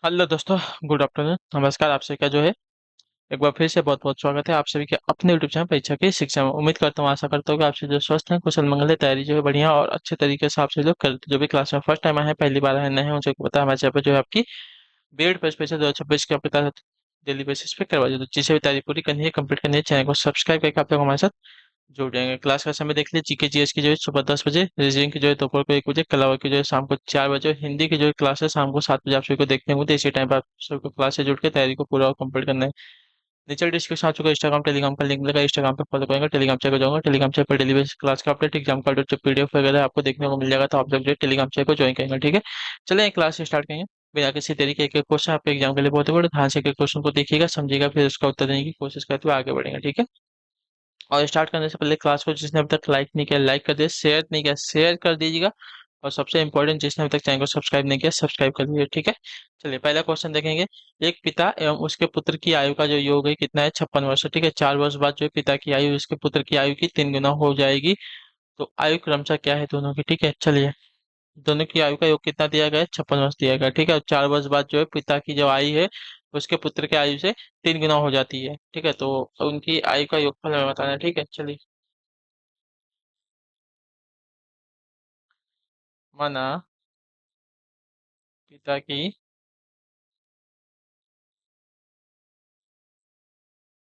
Hello दोस्तों। Good afternoon, नमस्कार। आप सभी का जो है एक बार फिर से बहुत बहुत स्वागत है आप सभी के अपने यूट्यूब चैनल परीक्षा की शिक्षा में। उम्मीद करता हूँ, आशा करता हूँ कि आप सभी जो स्वस्थ हैं, कुशल मंगल है, तैयारी जो है बढ़िया और अच्छे तरीके से आप सभी लोग करते। जो भी क्लास में फर्स्ट टाइम आए हैं, पहली बार आए नए हैं, उन सबको पता है हमारे चैनल पर जो है आपकी बीएड पर स्पेशल 2026 के आपके डेली बेसिस पे करवा दो। जिसे भी तैयारी पूरी करनी है, कंप्लीट करनी है, चैनल को सब्सक्राइब करके आप लोग हमारे साथ जुड़ जाएंगे। क्लास का समय देख लीजिए। जीके जीएस की जो है सुबह 10 बजे, रीजनिंग की जो है दोपहर को 1 बजे, कला की जो है शाम को 4 बजे, हिंदी की जो है क्लास है शाम को 7 बजे आप सभी को देखने को मिलती है। इसी टाइम पर आप सबको क्लास से जुड़ के तैयारी को पूरा कंप्लीट करना है। नीचे डिस्क्रिप्शन आ चुका है इंस्टाग्राम टेलीग्राम का लिंक मिलेगा। इंस्टाग्राम पे फॉलो करेंगे, टेलीग्राम चेक हो जाऊंगा। टेलीग्राम चेक पर डेली बेसिस क्लास का अपडेट, एग्जाम का जो पीडीएफ वगैरह आपको देखने को मिल जाएगा। तो आप लोग जो है टेलीग्राम चेक को ज्वाइन करेंगे, ठीक है। चलिए क्लास स्टार्ट करेंगे। बिना किसी तरीके के क्वेश्चन आपके एग्जाम के लिए बहुत बड़े ध्यान से क्वेश्चन को देखिएगा, समझिएगा, फिर उसका उत्तर देने की कोशिश करते हुए आगे बढ़ेंगे, ठीक है। और स्टार्ट करने से पहले क्लास को जिसने अभी तक लाइक नहीं किया लाइक कर दिया, शेयर नहीं किया शेयर कर दीजिएगा। और सबसे इंपॉर्टेंट, जिसने अभी तक चैनल को सब्सक्राइब नहीं किया सब्सक्राइब कर दीजिए, ठीक है। चलिए पहला क्वेश्चन देखेंगे। एक पिता एवं उसके पुत्र की आयु का जो योग है कितना है? 56 वर्ष, ठीक है। 4 वर्ष बाद जो है पिता की आयु उसके पुत्र की आयु की 3 गुना हो जाएगी। तो आयु क्रमशः क्या है दोनों की? ठीक है, चलिए। दोनों की आयु का योग कितना दिया गया है? 56 वर्ष दिया गया है, ठीक है। और 4 वर्ष बाद जो है पिता की जो आयु है उसके पुत्र की आयु से 3 गुना हो जाती है, ठीक है। तो उनकी आयु का योगफल हमें बताना है, ठीक है। चलिए, माना पिता की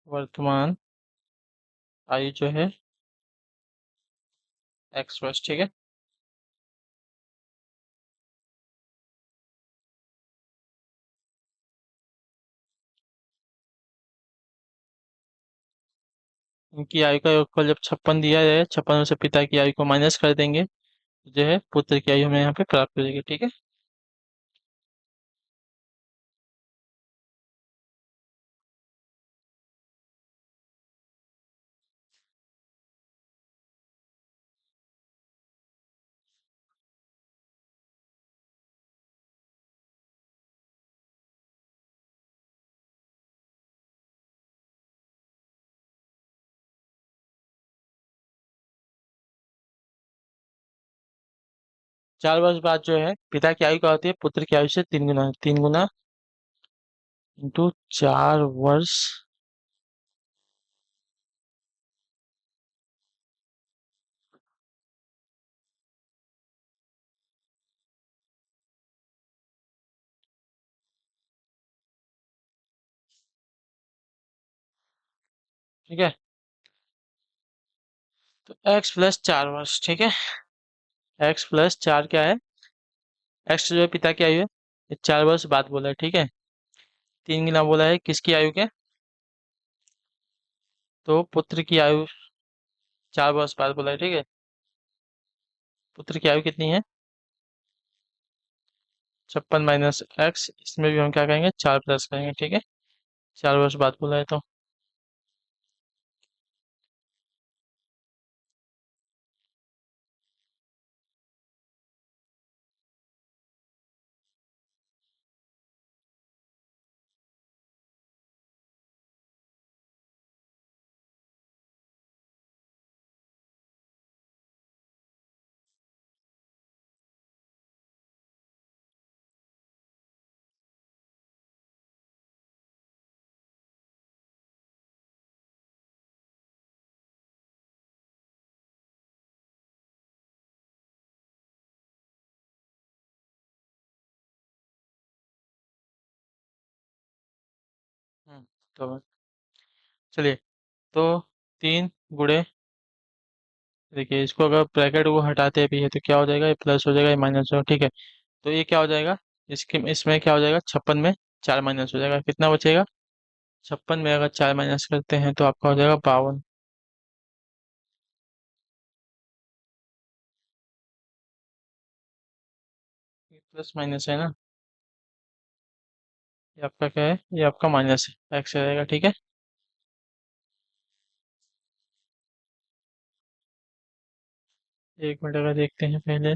वर्तमान आयु जो है x वर्ष, ठीक है। इनकी आयु का योगफल जब 56 दिया जाए, 56 में से पिता की आयु को माइनस कर देंगे, तो जो है पुत्र की आयु हमें यहाँ पे प्राप्त हो जाएगी, ठीक है। 4 वर्ष बाद जो है पिता की आयु क्या होती है? पुत्र की आयु से 3 गुना, 3 गुना इंटू 4 वर्ष, ठीक है। तो x+4 वर्ष, ठीक है। x+4 क्या है? एक्स जो है पिता की आयु है, ये 4 वर्ष बाद बोला है, ठीक है। 3 गुना बोला है किसकी आयु के? तो पुत्र की आयु 4 वर्ष बाद बोला है, ठीक है। पुत्र की आयु कितनी है? 56 - x, इसमें भी हम क्या करेंगे? 4 प्लस करेंगे, ठीक है। 4 वर्ष बाद बोला है तो हम्म, तो चलिए। तो 3 गुणे, देखिए इसको अगर ब्रैकेट को हटाते भी है तो क्या हो जाएगा? ये प्लस हो जाएगा, ये माइनस हो, ठीक है। तो ये क्या हो जाएगा? इसके इसमें क्या हो जाएगा? 56 में 4 माइनस हो जाएगा, कितना बचेगा? 56 में अगर 4 माइनस करते हैं तो आपका हो जाएगा 52। ये प्लस माइनस है ना, ये आपका क्या है? ये आपका माइनस है, एक्स रहेगा, ठीक है। 1 मिनट अगर देखते हैं पहले।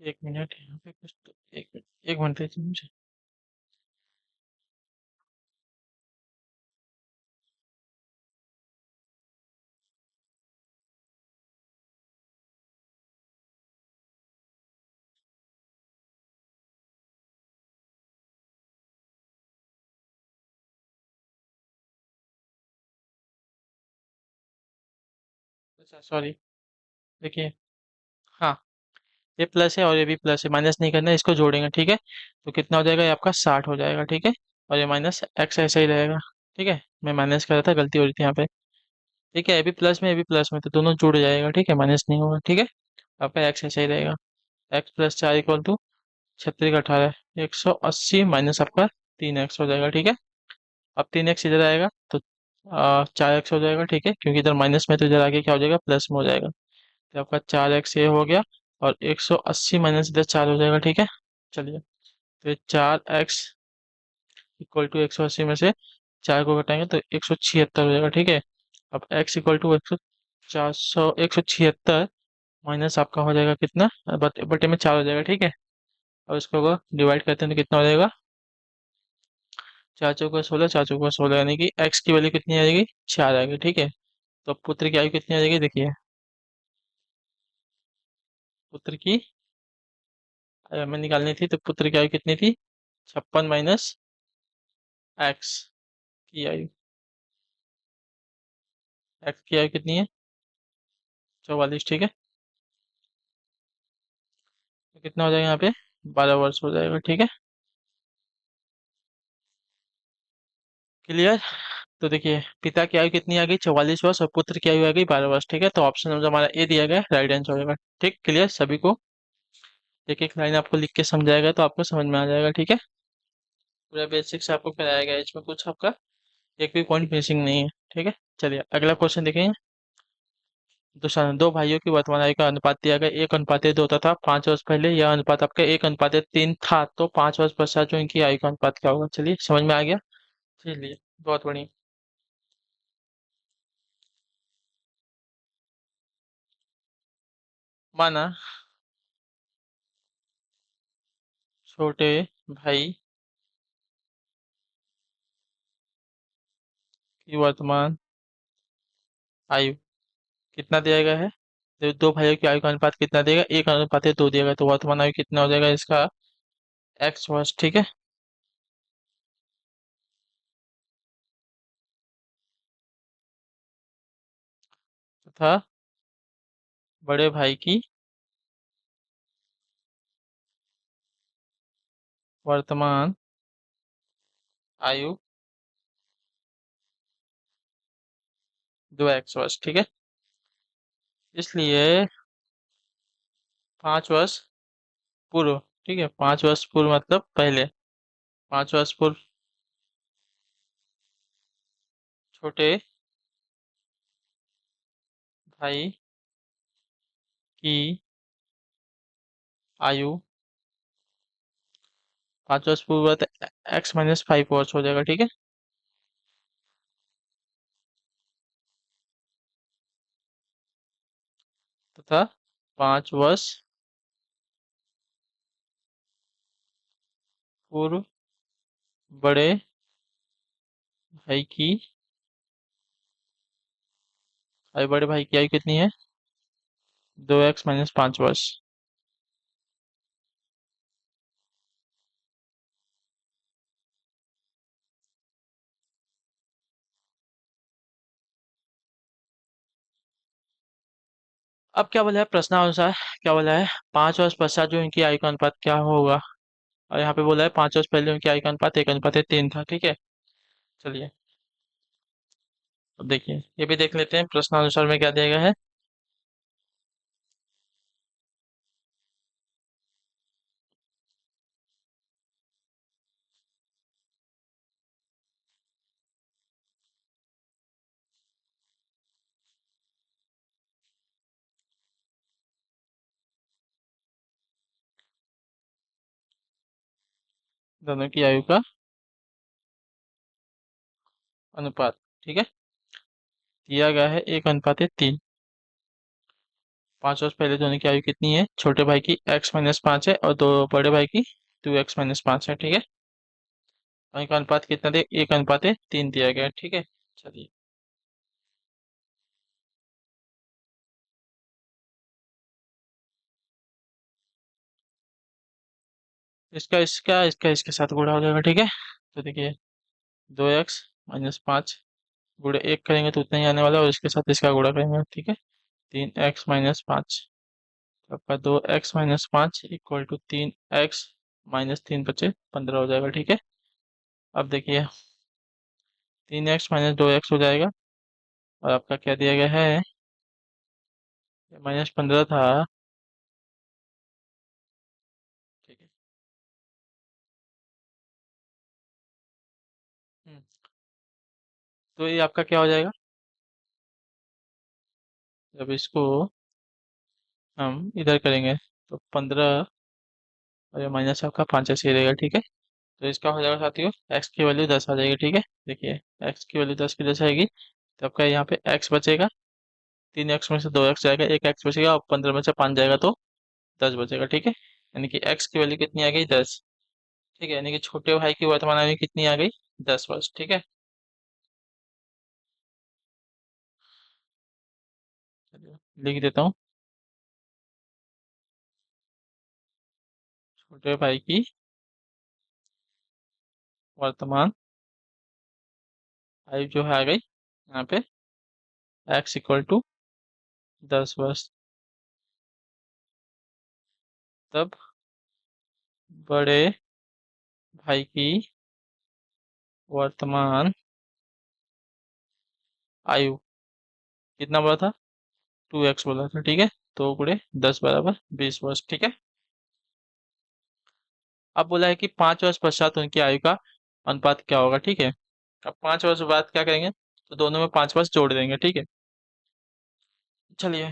एक मिनट यहाँ पे कुछ तो, एक मिनट, एक मिनट दीजिए मुझे। अच्छा सॉरी। देखिए, हाँ, ये प्लस है और ये भी प्लस है, माइनस नहीं करना है, इसको जोड़ेंगे, ठीक है। तो कितना हो जाएगा, ये आपका 60 हो जाएगा, ठीक है। और ये माइनस एक्स ऐसा ही रहेगा, ठीक है। मैं माइनस कर रहा था, गलती हो रही थी यहाँ पे। ठीक है, ये भी प्लस में, ये भी प्लस में, तो दोनों जुड़ जाएगा, ठीक है, माइनस नहीं होगा, ठीक है। आपका एक्स ऐसा ही रहेगा। X plus 4 equal to 36 18, 180 minus आपका 3x हो जाएगा, ठीक है। अब 3x इधर आएगा तो 4x हो जाएगा, ठीक है, क्योंकि इधर माइनस में, तो इधर आगे क्या हो जाएगा, प्लस में हो जाएगा। तो आपका 4x ये हो गया, और 180 माइनस इधर 4 हो जाएगा, ठीक है। चलिए, तो ये 4x इक्वल टू 180 में से 4 को घटाएंगे तो 176 हो जाएगा, ठीक है। अब x इक्वल टू 176 माइनस आपका हो जाएगा कितना, बटे में 4 हो जाएगा, ठीक है। और इसको डिवाइड करते हैं तो कितना हो जाएगा, 4 चौका 16, 4 चौका 16, यानी कि x की वैल्यू कितनी आ जाएगी, 4 आएगी, ठीक है। तो अब पुत्र की आयु कितनी आ जाएगी, देखिए। पुत्र की आयु हमें निकालनी थी, तो पुत्र की आयु कितनी थी, 56 माइनस एक्स की आयु। एक्स की आयु कितनी है, 44, ठीक है। तो कितना हो जाएगा यहाँ पे, 12 वर्ष हो जाएगा, ठीक है। क्लियर। तो देखिए, पिता की आयु कितनी आ गई, 44 वर्ष, और पुत्र की आयु आ गई 12 वर्ष, ठीक है। तो ऑप्शन नंबर हमारा ए दिया गया, राइट आंसर हो जाएगा। ठीक, क्लियर सभी को। एक एक लाइन आपको लिख के समझाएगा तो आपको समझ में आ जाएगा, ठीक है। पूरा बेसिक्स आपको कराया गया है, इसमें कुछ आपका एक भी पॉइंट मिसिंग नहीं है, ठीक है। चलिए अगला क्वेश्चन देखेंगे। दो भाइयों की वर्तमान आयु का अनुपात दिया गया, 1:2 तथा 5 वर्ष पहले यह अनुपात आपका 1:3 था, तो 5 वर्ष पश्चात जो इनकी आयु का अनुपात क्या होगा, चलिए समझ में आ गया। चलिए, बहुत बढ़िया। माना छोटे भाई की वर्तमान आयु कितना दिया गया है, तो दो भाइयों की आयु का अनुपात कितना देगा, 1:2 दिया गया, तो वर्तमान आयु कितना हो जाएगा इसका, x वर्ष, ठीक है। तथा बड़े भाई की वर्तमान आयु 2x वर्ष, ठीक है। इसलिए 5 वर्ष पूर्व, ठीक है, 5 वर्ष पूर्व मतलब पहले, 5 वर्ष पूर्व छोटे भाई की आयु 5 वर्ष पूर्व, x-5 वर्ष हो जाएगा, ठीक है। तथा 5 वर्ष पूर्व बड़े भाई की आयु, बड़े भाई की आयु कितनी है, 2x-5 वर्ष। अब क्या बोला है प्रश्नानुसार, क्या बोला है, 5 वर्ष पश्चात जो इनकी आयु का अनुपात क्या होगा, और यहाँ पे बोला है 5 वर्ष पहले उनकी आयु का अनुपात 1:3 था, ठीक है। चलिए, अब देखिए ये भी देख लेते हैं प्रश्नानुसार में क्या दिया गया है। दोनों की आयु का अनुपात, ठीक है, दिया गया है 1:3। 5 वर्ष पहले दोनों की आयु कितनी है? छोटे भाई की x-5 है और दो बड़े भाई की 2x-5 है। ठीक है, और इनका अनुपात कितना दे? 1:3 दिया गया है। ठीक है, चलिए। इसका इसका इसका इसके साथ गुणा हो जाएगा। ठीक है, तो देखिए 2x-5 गुणे 1 करेंगे तो उतना ही आने वाला है, और इसके साथ इसका गुणा करेंगे। ठीक है, 3x-5, आपका 2x-5 इक्वल टू 3x-3 बचे 15 हो जाएगा। ठीक है, अब देखिए 3x-2x हो जाएगा, और आपका क्या दिया गया है? -15 था। ठीक है। हम्म, तो ये आपका क्या हो जाएगा? जब इसको हम इधर करेंगे तो 15, और ये माइनस आपका 5 ऐसे ही रहेगा। ठीक है, तो इसका हो जाएगा साथियों, x की वैल्यू 10 आ जाएगी। ठीक है, देखिए x की वैल्यू 10 की 10 आएगी, तो आपका यहाँ पे x बचेगा। 3x में से 2x जाएगा, एक x बचेगा, और 15 में से 5 जाएगा तो 10 बचेगा। ठीक है, यानी कि x की वैल्यू कितनी आ गई? 10। ठीक है, यानी कि छोटे भाई की वर्तमान आयु कितनी आ गई? 10 वर्ष। ठीक है, चलिए लिख देता हूँ। छोटे भाई की वर्तमान आयु जो है आ गई यहाँ पे x = 10 वर्ष। तब बड़े भाई की वर्तमान आयु कितना बोला था? 2x बोला था। ठीक है, 2 × 10 = 20 वर्ष। ठीक है, अब बोला है कि 5 वर्ष पश्चात उनकी आयु का अनुपात क्या होगा। ठीक है, अब 5 वर्ष बाद क्या करेंगे? तो दोनों में 5 वर्ष जोड़ देंगे। ठीक है, चलिए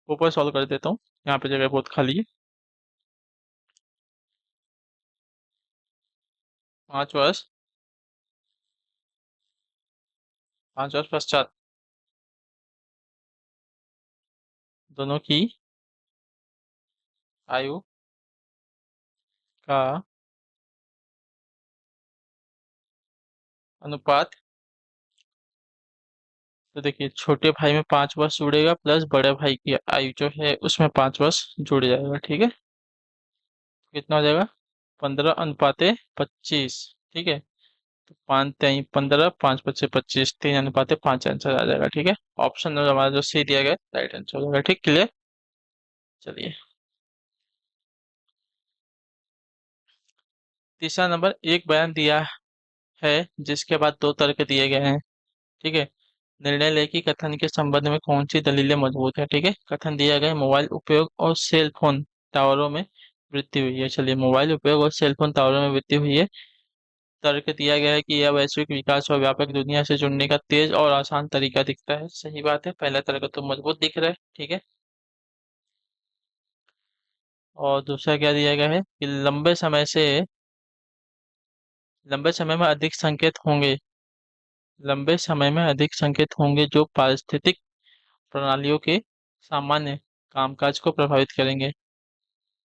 ऊपर सॉल्व कर देता हूँ, यहाँ पे जगह बहुत खाली है। 5 वर्ष 5 वर्ष पश्चात दोनों की आयु का अनुपात, तो देखिए छोटे भाई में 5 वर्ष जुड़ेगा, प्लस बड़े भाई की आयु जो है उसमें 5 वर्ष जुड़ जाएगा। ठीक है, कितना हो जाएगा? 15:25। ठीक है, तो 5×3 = 15, 5×5 = 25, 3:5 आंसर आ जाएगा। ठीक है, ऑप्शन हमारा जो सी दिया गया राइट आंसर हो जाएगा। ठीक, क्लियर। चलिए तीसरा नंबर, एक बयान दिया है जिसके बाद दो तर्क दिए गए हैं। ठीक है, निर्णय लें कि कथन के संबंध में कौन सी दलीलें मजबूत है। ठीक है, कथन दिया गया है मोबाइल उपयोग और सेल फोन टावरों में वृद्धि हुई है। चलिए, मोबाइल उपयोग और सेल फोन टावरों में वृद्धि हुई है। तर्क दिया गया है कि यह वैश्विक विकास और व्यापक दुनिया से जुड़ने का तेज और आसान तरीका दिखता है। सही बात है, पहला तर्क तो मजबूत दिख रहा है। ठीक है, और दूसरा क्या दिया गया है कि लंबे समय में अधिक संकेत होंगे, लंबे समय में अधिक संकेत होंगे जो पारिस्थितिक प्रणालियों के सामान्य कामकाज को प्रभावित करेंगे।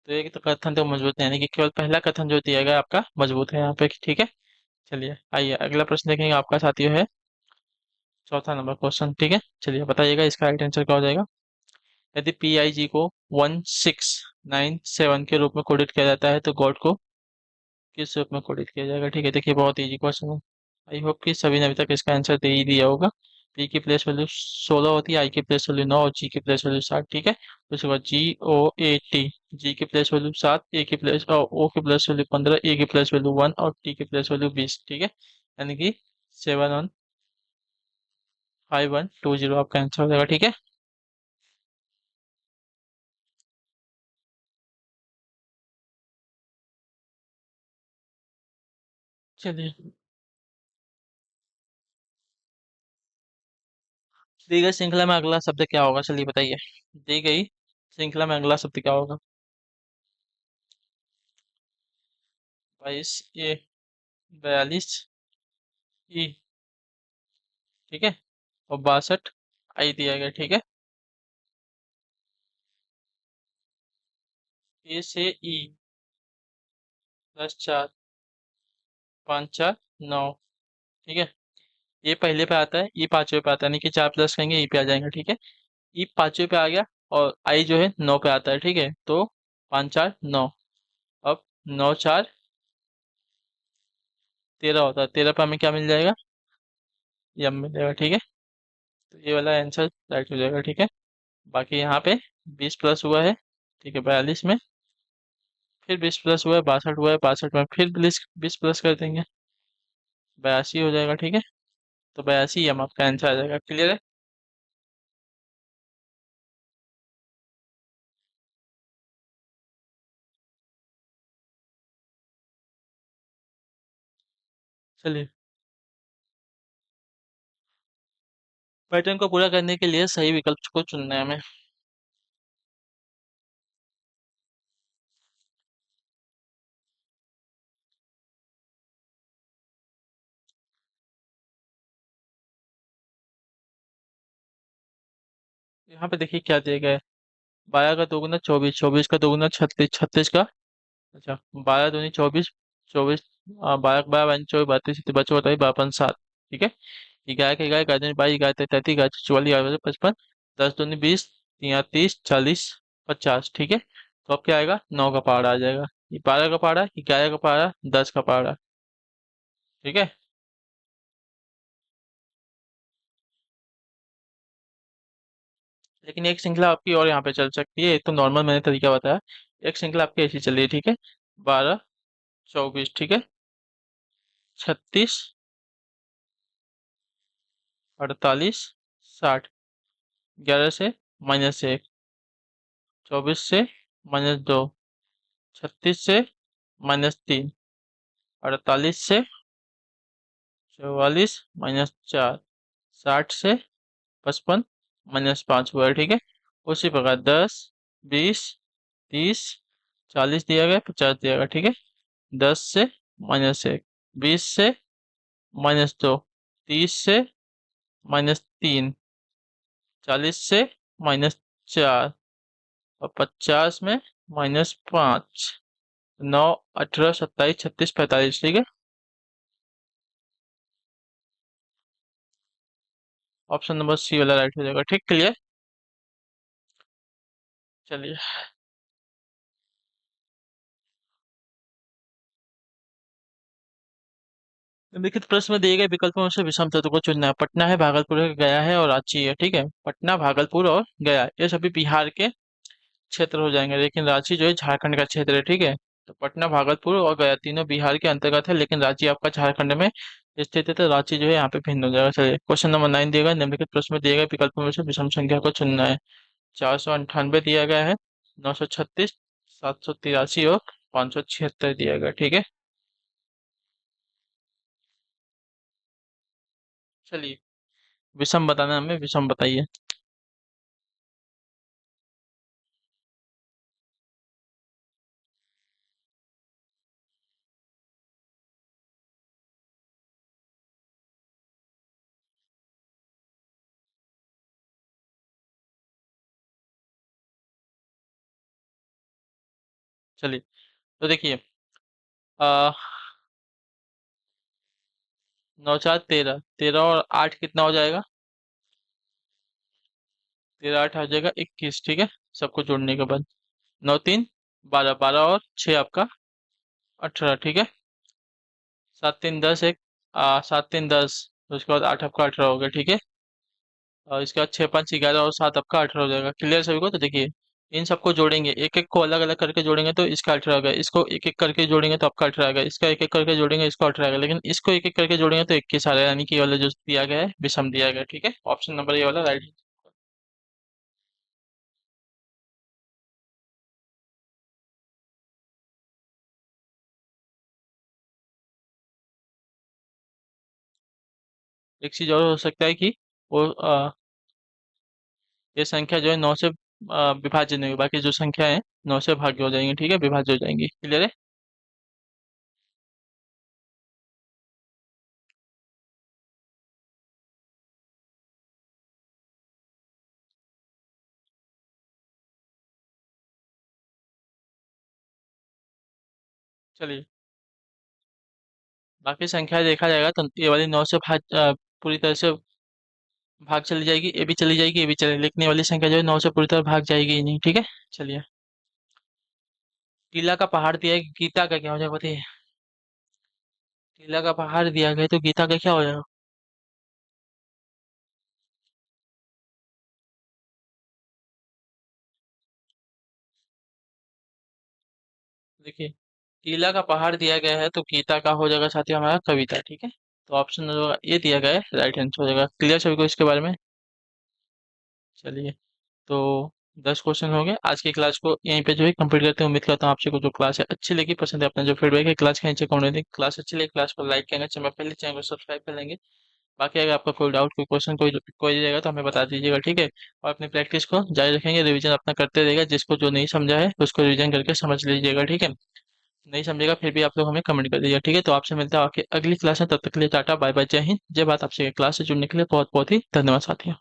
तो एक तो कथन तो मजबूत है, यानी कि केवल पहला कथन जो दिया गया है आपका मजबूत है यहाँ पे। ठीक है, चलिए आइए अगला प्रश्न देखेंगे। आपका साथियों है चौथा नंबर क्वेश्चन। ठीक है, चलिए बताइएगा इसका राइट आंसर क्या हो जाएगा। यदि PIG को 1697 के रूप में कोडित किया जाता है तो गॉड को किस रूप में कोडित किया जाएगा? ठीक है, देखिए बहुत इजी क्वेश्चन है। आई होप कि सभी ने अभी तक इसका आंसर दे ही दिया होगा। पी की प्लेस वैल्यू 16 होती है, आई की प्लेस वैल्यू 9, और जी की प्लेस वैल्यू 7। ठीक है, उसके बाद GOAT, जी की प्लेस वैल्यू 7, ए की प्लेस और ओ की प्लेस वैल्यू 15, ए की प्लेस वैल्यू 1 और टी की प्लेस वैल्यू 20। ठीक है, यानी कि 715120 आपका आंसर हो जाएगा। ठीक है, चलिए दी गई श्रृंखला में अगला शब्द क्या होगा? चलिए बताइए, दी गई श्रृंखला में अगला शब्द क्या होगा? 22 ए, 42 ई। ठीक है, और 62 आई दिया गया। ठीक है, ए से ई +4, 5 4 9। ठीक है, ये पहले पे आता है, ई पांचवे पे आता है, यानी कि 4 प्लस करेंगे ई पे आ जाएंगे। ठीक है, ई पांचवे पे आ गया और आई जो है 9 पे आता है। ठीक है, तो 5 4 9। अब 9 4 13 होता है, 13 पे हमें क्या मिल जाएगा, यम मिल जाएगा। ठीक है, तो ये वाला आंसर राइट हो जाएगा। ठीक है, बाकी यहाँ पे 20 प्लस हुआ है। ठीक है, 42 में फिर 20 प्लस हुआ है, 62 हुआ है, 62 में फिर 20 प्लस कर देंगे, 82 हो जाएगा। ठीक है, तो 82 यम आपका आंसर आ जाएगा। क्लियर है? चलिए, पैटर्न को पूरा करने के लिए सही विकल्प को चुनना है हमें। यहाँ पे देखिए क्या दिया गया है, 12 का दोगुना 24, 24 का दोगुना 36, 36 का, अच्छा 12 दूनी 24, 24, 12 12 24, 32 बच्चों बताइए 52 7। ठीक है, ग्यारह के ग्यारह, 11 22, 11 33, 11 44, 11 55, 10 दूनी 20, 3 30 40 50। ठीक है, तो अब क्या आएगा, 9 का पहाड़ा आ जाएगा। ये 12 का पहाड़ा, 11 का पहाड़ा, 10 का पहाड़ा। ठीक है, लेकिन एक श्रृंखला आपकी और यहाँ पे चल सकती है, एक तो नॉर्मल मैंने तरीका बताया, एक श्रृंखला आपकी ऐसी चल रही है। ठीक है, 12 24, ठीक है, 36 48 60, 11 से -1, 24 से -2, 36 से -3, 48 से 44 -4, 60 से 55 -5 हुआ है। ठीक है, उसी प्रकार 10 20 30 40 दिया गया, 50 दिया गया। ठीक है, 10 से -1, 20 से -2, 30 से -3, 40 से -4 और 50 में -5, 9 18 27 36 45। ठीक है, ऑप्शन नंबर सी वाला राइट हो जाएगा। ठीक, क्लियर? चलिए, निम्नलिखित प्रश्न में दिए गए विकल्पों में से विषम तत्व को चुनना है। पटना है, भागलपुर है, गया है और रांची है। ठीक है, पटना, भागलपुर और गया ये सभी बिहार के क्षेत्र हो जाएंगे, लेकिन रांची जो है झारखंड का क्षेत्र है। ठीक है, तो पटना, भागलपुर और गया तीनों बिहार के अंतर्गत है, लेकिन रांची आपका झारखंड में स्थित है, तो रांची जो है यहाँ पे भिन्न हो जाएगा। चलिए, क्वेश्चन नंबर 9 दिया गया, निम्नलिखित प्रश्न में दिए गए विकल्पों में से विषम संख्या को चुनना है। 498 दिया गया है, 936, 783 और 576 दिया गया। ठीक है, चलिए, विषम बताना है हमें, विषम बताइए। चलिए, तो देखिए, आ, 9 4 13, 13 और 8 कितना हो जाएगा, 13 8 आ जाएगा 21। ठीक है, सबको जोड़ने के बाद 9 3 12, 12 और 6 आपका 18। ठीक है, 7 3 10 एक, 7 3 10, तो उसके बाद 8 आपका 18 हो गया। ठीक है, और इसके बाद 6 5 11 और 7 आपका 18 हो जाएगा। क्लियर सभी को? तो देखिए, इन सबको जोड़ेंगे, एक एक को अलग अलग करके जोड़ेंगे तो इसका 18 आ गया, इसको एक एक करके जोड़ेंगे तो आपका 18 आ गया, इसका एक एक करके जोड़ेंगे इसको 18 आ गया, लेकिन इसको एक एक करके जोड़ेंगे तो 21 आ रहा है, यानी कि ये वाला जो दिया गया है विषम दिया गया है। ठीक है, ऑप्शन नंबर ये वाला राइट। एक चीज और हो सकता है कि वो ये संख्या जो है 9 से विभाज्य नहीं होगी, बाकी जो संख्या है 9 से भाग्य हो जाएंगी। ठीक है, विभाज्य हो जाएंगी। क्लियर है? चलिए, बाकी संख्या देखा जाएगा तो ये वाली 9 से पूरी तरह से भाग चली जाएगी, ये भी चली जाएगी, ये भी चली, लेकिन ये वाली संख्या जो है 9 से पूरी तरह भाग जाएगी ही नहीं, ठीक है। चलिए, टीला का पहाड़ दिया है, गीता का क्या हो जाएगा बताइए। टीला का पहाड़ दिया गया तो गीता का क्या हो जाएगा। देखिए, टीला का पहाड़ दिया गया है तो गीता का हो जाएगा साथियों हमारा कविता, ठीक है। तो ऑप्शन जो होगा ये दिया गया है, राइट आंसर हो जाएगा। क्लियर सभी को इसके बारे में। चलिए, तो 10 क्वेश्चन हो गए। आज की क्लास को यहीं पे जो है कंप्लीट करते हैं। उम्मीद करता हूँ आपसे को जो क्लास है अच्छी लगी, पसंद है। अपना जो फीडबैक है क्लास का नीचे कमेंट दें। क्लास अच्छी लगी क्लास को लाइक करेंगे, चैनल पहले चैनल को सब्सक्राइब कर लेंगे। बाकी अगर आपका कोई डाउट कोई क्वेश्चन कोई कोई रहेगा तो हमें बता दीजिएगा, ठीक है। और अपनी प्रैक्टिस को जारी रखेंगे, रिवीजन अपना करते रहेगा। जिसको जो नहीं समझा है उसको रिवीजन करके समझ लीजिएगा, ठीक है। नहीं समझेगा फिर भी आप लोग हमें कमेंट कर दीजिएगा, ठीक है। तो आपसे मिलता है आके अगली क्लास में, तब तक के लिए टाटा बाय बाय, जय हिंद जय भारत। आपसे क्लास से जुड़ने के लिए बहुत बहुत ही धन्यवाद साथियों।